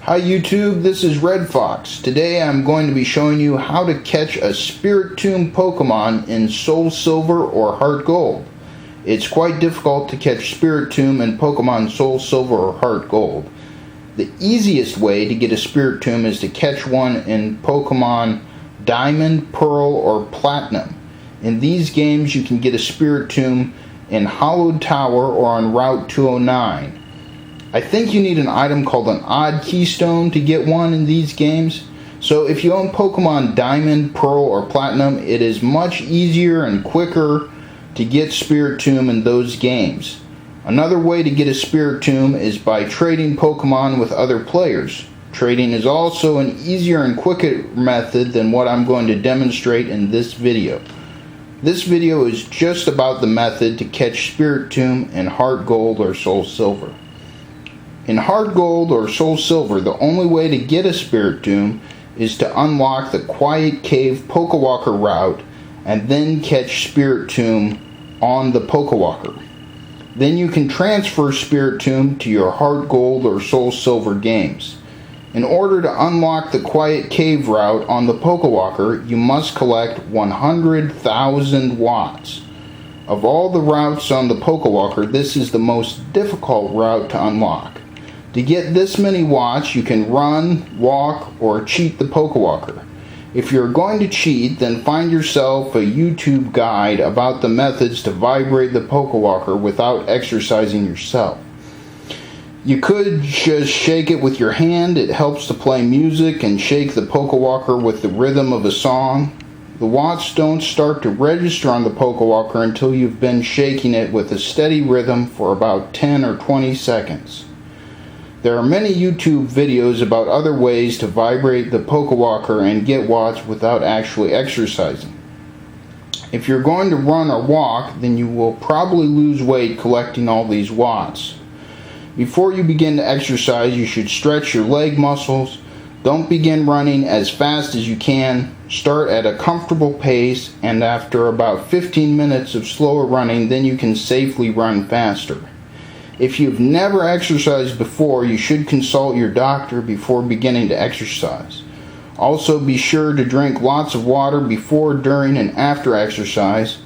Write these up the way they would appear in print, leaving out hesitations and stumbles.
Hi YouTube, this is Red Fox. Today I'm going to be showing you how to catch a Spiritomb Pokemon in SoulSilver or Heart Gold. It's quite difficult to catch Spiritomb in Pokemon SoulSilver or Heart Gold. The easiest way to get a Spiritomb is to catch one in Pokemon Diamond, Pearl, or Platinum. In these games you can get a Spiritomb in Hollowed Tower or on Route 209. I think you need an item called an Odd Keystone to get one in these games. So if you own Pokemon Diamond, Pearl, or Platinum, it is much easier and quicker to get Spiritomb in those games. Another way to get a Spiritomb is by trading Pokemon with other players. Trading is also an easier and quicker method than what I'm going to demonstrate in this video. This video is just about the method to catch Spiritomb in Heart Gold or SoulSilver. In Heart Gold or SoulSilver, the only way to get a Spiritomb is to unlock the Quiet Cave PokeWalker route and then catch Spiritomb on the PokeWalker. Then you can transfer Spiritomb to your Heart Gold or SoulSilver games. In order to unlock the Quiet Cave route on the PokeWalker, you must collect 100,000 watts. Of all the routes on the PokeWalker, this is the most difficult route to unlock. To get this many watts, you can run, walk, or cheat the PokeWalker. If you're going to cheat, then find yourself a YouTube guide about the methods to vibrate the PokeWalker without exercising yourself. You could just shake it with your hand. It helps to play music and shake the PokeWalker with the rhythm of a song. The watts don't start to register on the PokeWalker until you've been shaking it with a steady rhythm for about 10 or 20 seconds. There are many YouTube videos about other ways to vibrate the PokeWalker and get watts without actually exercising. If you're going to run or walk, then you will probably lose weight collecting all these watts. Before you begin to exercise, you should stretch your leg muscles. Don't begin running as fast as you can. Start at a comfortable pace, and after about 15 minutes of slower running, then you can safely run faster. If you've never exercised before, you should consult your doctor before beginning to exercise. Also, be sure to drink lots of water before, during, and after exercise.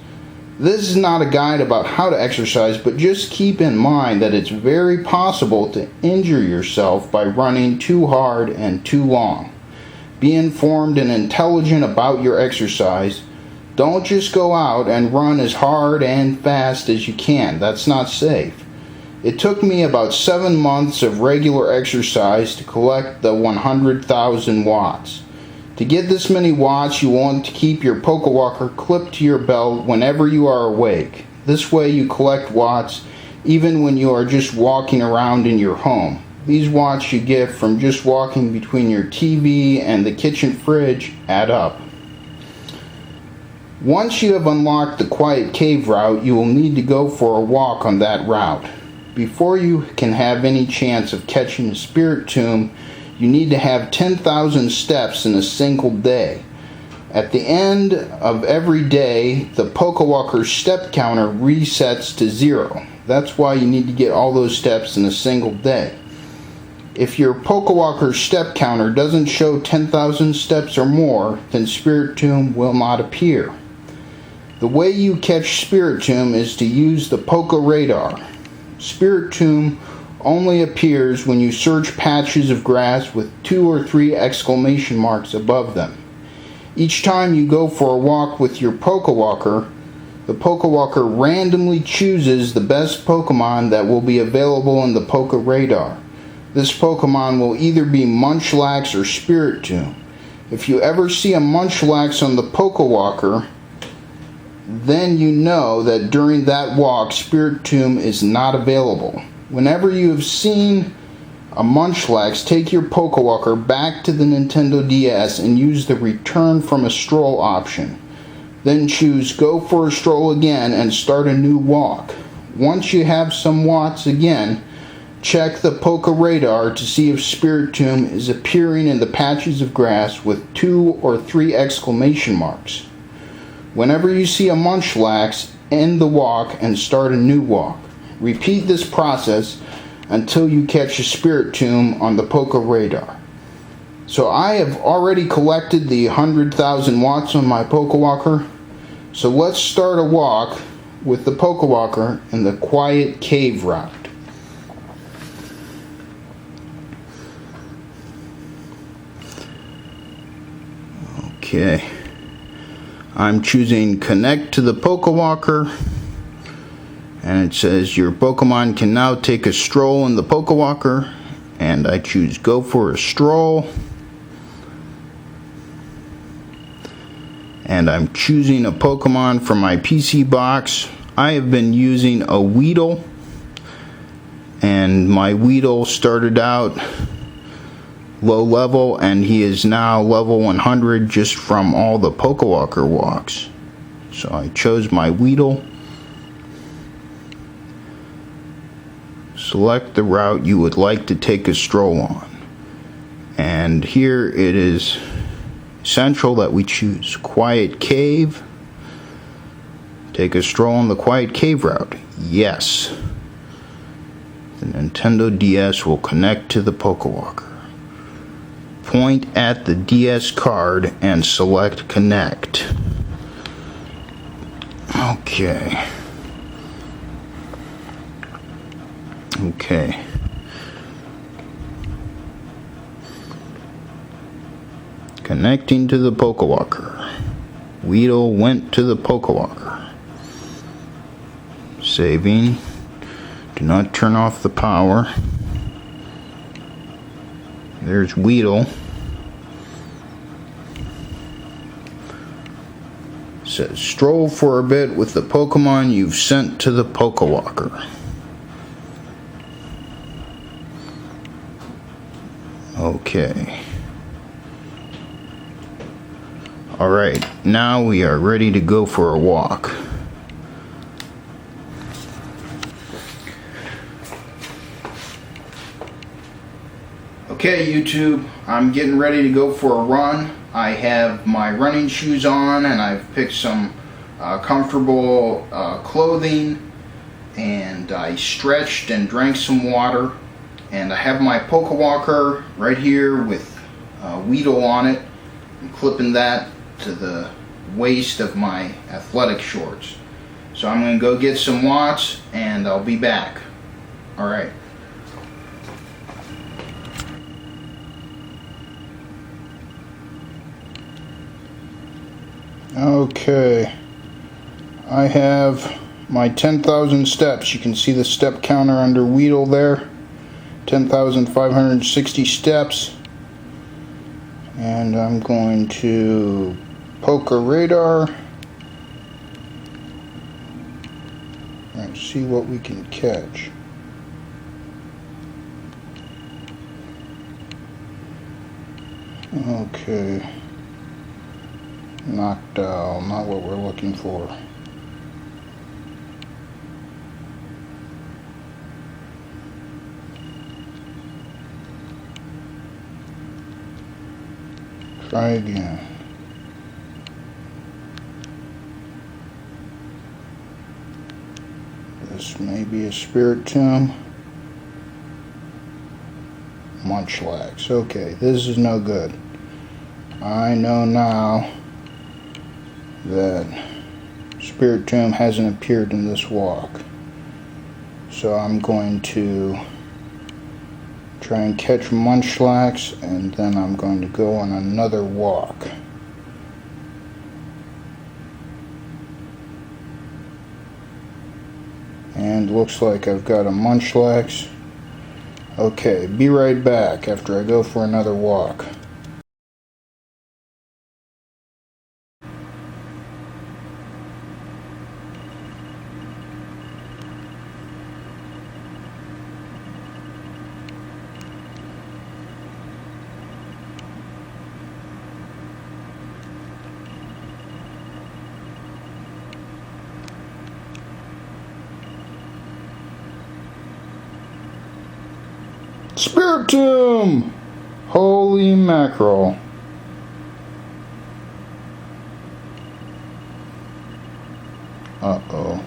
This is not a guide about how to exercise, but just keep in mind that it's very possible to injure yourself by running too hard and too long. Be informed and intelligent about your exercise. Don't just go out and run as hard and fast as you can. That's not safe. It took me about 7 months of regular exercise to collect the 100,000 watts. To get this many watts, you want to keep your PokeWalker clipped to your belt whenever you are awake. This way you collect watts even when you are just walking around in your home. These watts you get from just walking between your TV and the kitchen fridge add up. Once you have unlocked the Quiet Cave route, you will need to go for a walk on that route. Before you can have any chance of catching a Spiritomb, you need to have 10,000 steps in a single day. At the end of every day, the PokeWalker's step counter resets to 0. That's why you need to get all those steps in a single day. If your PokeWalker's step counter doesn't show 10,000 steps or more, then Spiritomb will not appear. The way you catch Spiritomb is to use the Poke Radar. Spiritomb only appears when you search patches of grass with 2 or 3 exclamation marks above them. Each time you go for a walk with your PokeWalker, the PokeWalker randomly chooses the best Pokemon that will be available in the Poke Radar. This Pokemon will either be Munchlax or Spiritomb. If you ever see a Munchlax on the PokeWalker, then you know that during that walk Spiritomb is not available. Whenever you have seen a Munchlax, take your PokeWalker back to the Nintendo DS and use the Return from a Stroll option. Then choose Go for a Stroll again and start a new walk. Once you have some watts again, check the Poke Radar to see if Spiritomb is appearing in the patches of grass with 2 or 3 exclamation marks. Whenever you see a Munchlax, end the walk and start a new walk. Repeat this process until you catch a Spiritomb on the Poke Radar. So I have already collected the 100,000 watts on my PokeWalker. So let's start a walk with the PokeWalker in the quiet cave route. Okay, I'm choosing connect to the PokeWalker, and it says your Pokemon can now take a stroll in the PokeWalker, and I choose go for a stroll, and I'm choosing a Pokemon from my PC box. I have been using a Weedle, and my Weedle started out low level, and he is now level 100 just from all the PokeWalker walks. So I chose my Weedle. Select the route you would like to take a stroll on, and here it is essential that we choose Quiet Cave. Take a stroll on the Quiet Cave route. Yes. The Nintendo DS will connect to the PokeWalker. Point at the DS card and select connect. Okay. Okay. Connecting to the PokeWalker. Weedle went to the PokeWalker. Saving. Do not turn off the power. There's Weedle. Says stroll for a bit with the Pokemon you've sent to the PokeWalker. Okay. Alright, now we are ready to go for a walk. Okay, YouTube, I'm getting ready to go for a run. I have my running shoes on, and I've picked some comfortable clothing, and I stretched and drank some water, and I have my PokeWalker right here with Weedle on it. I'm clipping that to the waist of my athletic shorts. So I'm going to go get some watts, and I'll be back. Alright. Okay, I have my 10,000 steps. You can see the step counter under Weedle there. 10,560 steps. And I'm going to Poke Radar and see what we can catch. Okay. Noctowl, not what we're looking for. Try again. This may be a Spiritomb. Munchlax. Okay, this is no good. I know now that Spiritomb hasn't appeared in this walk, so I'm going to try and catch Munchlax, and then I'm going to go on another walk. And looks like I've got a Munchlax. Okay, be right back after I go for another walk. Spiritomb! Holy mackerel. Uh-oh.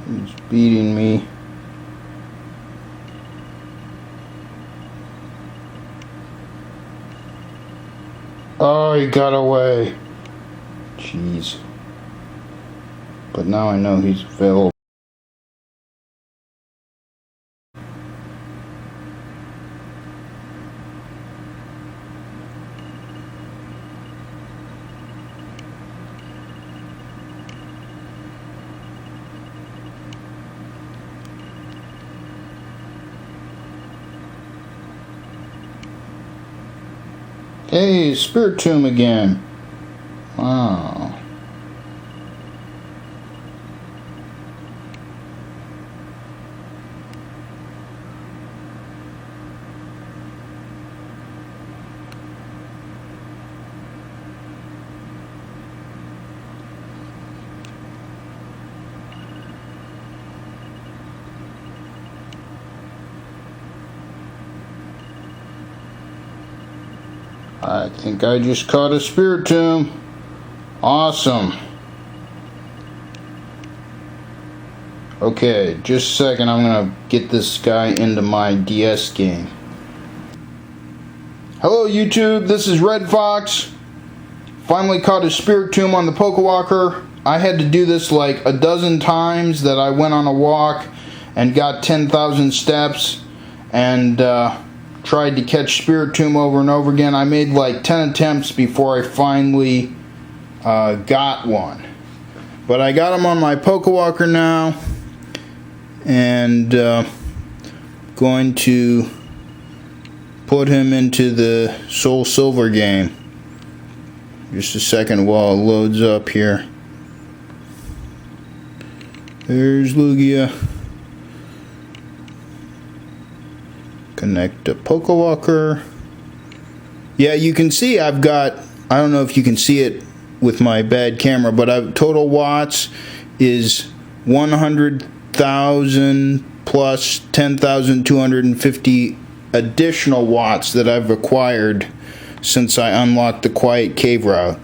He's beating me. Oh, he got away. Jeez. But now I know he's available. Hey, Spiritomb again. Wow. I think I just caught a Spiritomb. Awesome. Okay, just a second. I'm gonna get this guy into my DS game. Hello YouTube, this is Red Fox. Finally caught a Spiritomb on the PokeWalker. I had to do this like a dozen times that I went on a walk and got 10,000 steps and tried to catch Spiritomb over and over again. I made like 10 attempts before I finally got one. But I got him on my PokeWalker now, and going to put him into the SoulSilver game. Just a second while it loads up here. There's Lugia. Connect to PokeWalker. Yeah, you can see I've got, I don't know if you can see it with my bad camera, but total watts is 100,000 plus 10,250 additional watts that I've acquired since I unlocked the Quiet Cave route.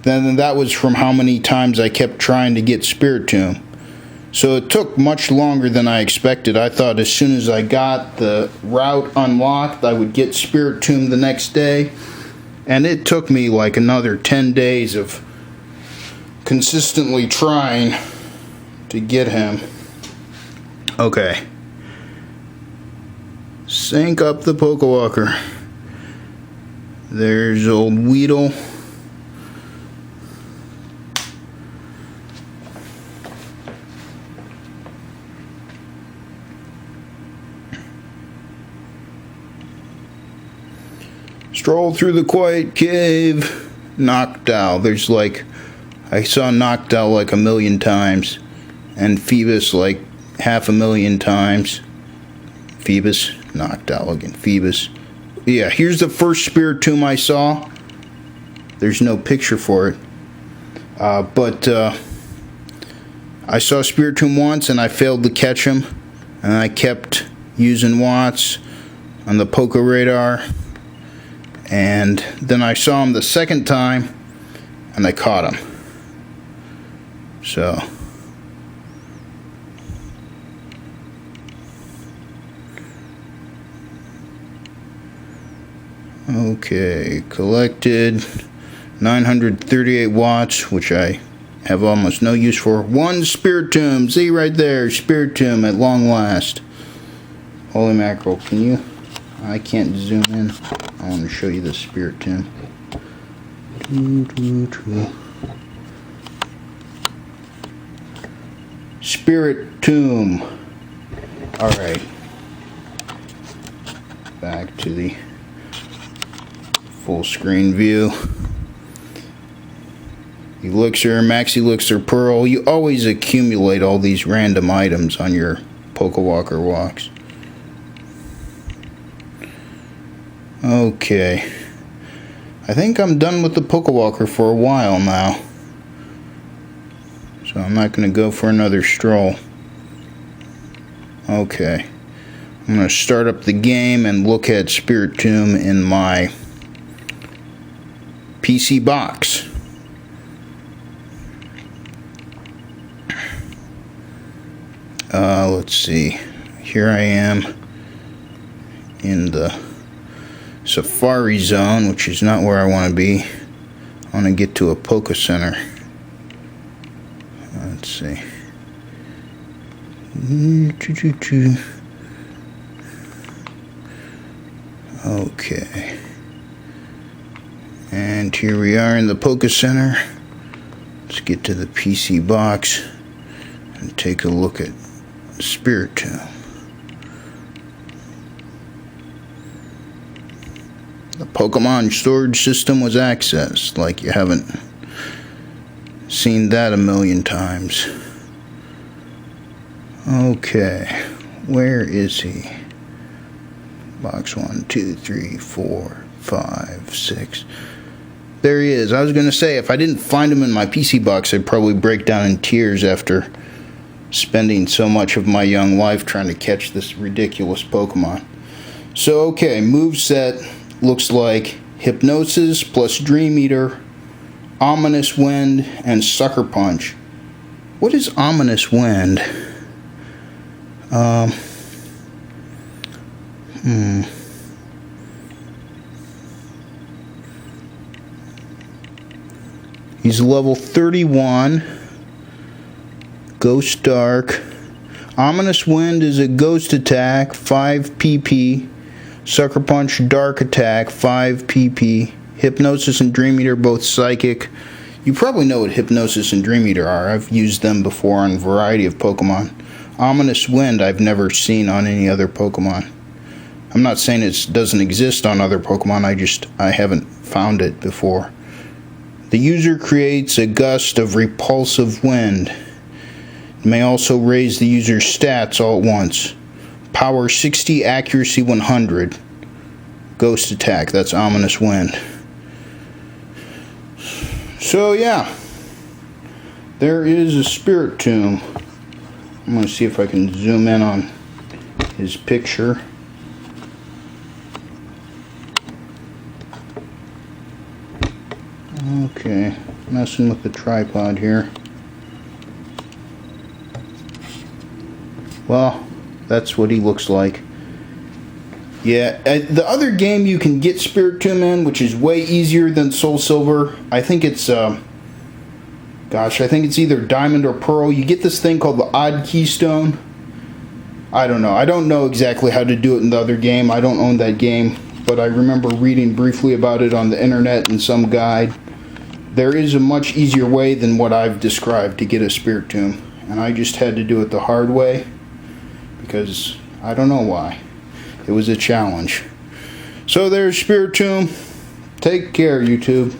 Then that was from how many times I kept trying to get Spiritomb. So it took much longer than I expected. I thought as soon as I got the route unlocked, I would get Spiritomb the next day. And it took me like another 10 days of consistently trying to get him. Okay. Sync up the PokeWalker. There's old Weedle. Stroll through the Quiet Cave. Noctowl. There's like, I saw Noctowl like 1,000,000 times. And Phoebus like 500,000 times. Phoebus. Noctowl again. Phoebus. Yeah, here's the first Spiritomb I saw. There's no picture for it. But I saw Spiritomb once and I failed to catch him. And I kept using watts on the Poke Radar. And then I saw him the second time and I caught him. So okay, collected 938 watts, which I have almost no use for. One Spiritomb, see right there, Spiritomb at long last. Holy mackerel, can you? I can't zoom in. I want to show you the Spiritomb. Spiritomb. Alright. Back to the full screen view. Elixir, Max Elixir Pearl. You always accumulate all these random items on your PokeWalker walks. Okay. I think I'm done with the PokeWalker for a while now. So I'm not going to go for another stroll. Okay. I'm going to start up the game and look at Spiritomb in my PC box. let's see. Here I am in the Safari Zone, which is not where I want to be. I want to get to a Poke Center. Let's see. Okay. And here we are in the Poke Center. Let's get to the PC box and take a look at Spiritomb. The Pokemon storage system was accessed, like you haven't seen that a million times. Okay, where is he? Box 1, 2, 3, 4, 5, 6. There he is. I was going to say, if I didn't find him in my PC box, I'd probably break down in tears after spending so much of my young life trying to catch this ridiculous Pokemon. So, okay, moveset looks like Hypnosis plus Dream Eater, Ominous Wind, and Sucker Punch. What is Ominous Wind? He's level 31. Ghost Dark. Ominous Wind is a ghost attack, 5 PP. Sucker Punch, dark attack, 5 PP. Hypnosis and Dream Eater, both psychic. You probably know what Hypnosis and Dream Eater are. I've used them before on a variety of Pokemon. Ominous Wind I've never seen on any other Pokemon. I'm not saying it doesn't exist on other Pokemon, I haven't found it before. The user creates a gust of repulsive wind. It may also raise the user's stats all at once. Power 60, accuracy 100. Ghost attack, that's Ominous Wind. So yeah, there is a Spiritomb. I'm going to see if I can zoom in on his picture. Okay, messing with the tripod here. Well, that's what he looks like. Yeah, the other game you can get Spiritomb in, which is way easier than SoulSilver, I think it's, I think it's either Diamond or Pearl. You get this thing called the Odd Keystone. I don't know. I don't know exactly how to do it in the other game. I don't own that game, but I remember reading briefly about it on the internet in some guide. There is a much easier way than what I've described to get a Spiritomb, and I just had to do it the hard way because I don't know why. It was a challenge. So there's Spiritomb. Take care, YouTube.